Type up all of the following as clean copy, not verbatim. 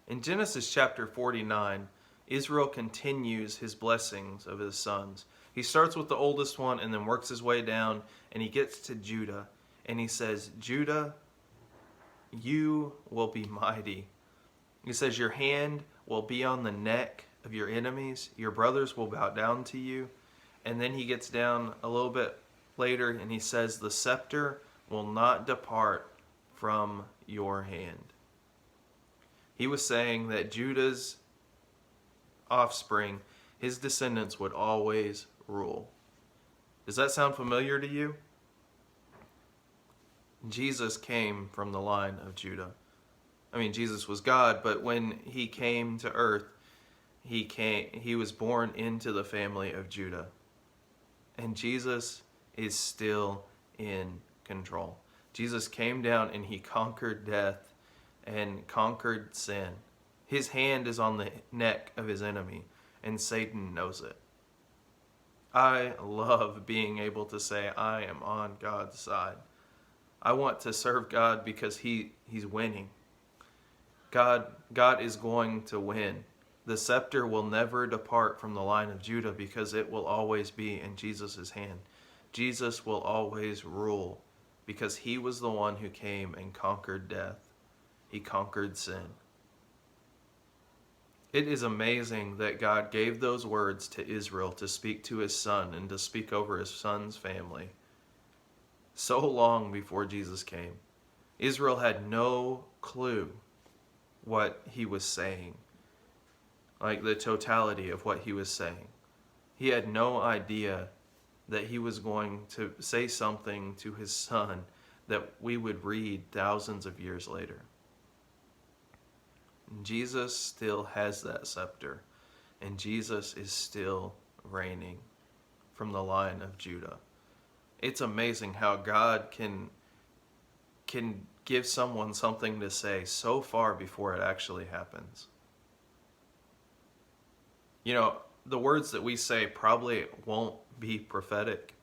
In Genesis chapter 49, Israel continues his blessings of his sons. He starts with the oldest one and then works his way down, and he gets to Judah. And he says, Judah, you will be mighty. He says, your hand will be on the neck of your enemies. Your brothers will bow down to you. And then he gets down a little bit later and he says, the scepter will not depart from your hand. He was saying that Judah's offspring, his descendants, would always rule. Does that sound familiar to you? Jesus came from the line of Judah. I mean, Jesus was God, but when he came to earth, he was born into the family of Judah. And Jesus is still in control. Jesus came down and he conquered death and conquered sin. His hand is on the neck of his enemy, and Satan knows it. I love being able to say I am on God's side. I want to serve God because he's winning. God is going to win. The scepter will never depart from the line of Judah because it will always be in Jesus' hand. Jesus will always rule because he was the one who came and conquered death. He conquered sin. It is amazing that God gave those words to Israel to speak to his son and to speak over his son's family so long before Jesus came. Israel had no clue what he was saying, like the totality of what he was saying. He had no idea that he was going to say something to his son that we would read thousands of years later. Jesus still has that scepter, and Jesus is still reigning from the line of Judah. It's amazing how God can give someone something to say so far before it actually happens. You know, the words that we say probably won't be prophetic.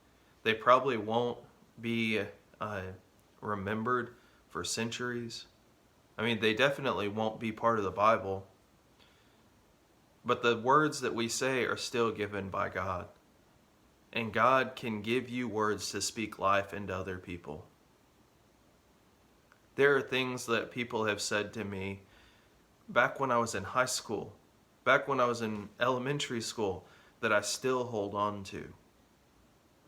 They probably won't be remembered for centuries. I mean, they definitely won't be part of the Bible. But the words that we say are still given by God. And God can give you words to speak life into other people. There are things that people have said to me back when I was in high school, back when I was in elementary school, that I still hold on to.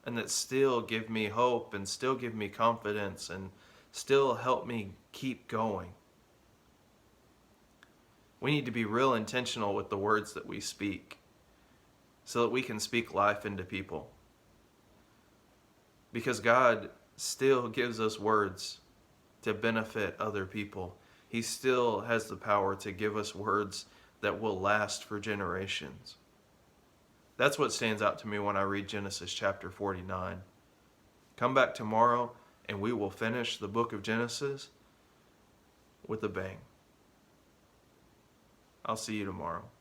And that still give me hope and still give me confidence and still help me keep going. We need to be real intentional with the words that we speak so that we can speak life into people. Because God still gives us words to benefit other people. He still has the power to give us words that will last for generations. That's what stands out to me when I read Genesis chapter 49. Come back tomorrow and we will finish the book of Genesis with a bang. I'll see you tomorrow.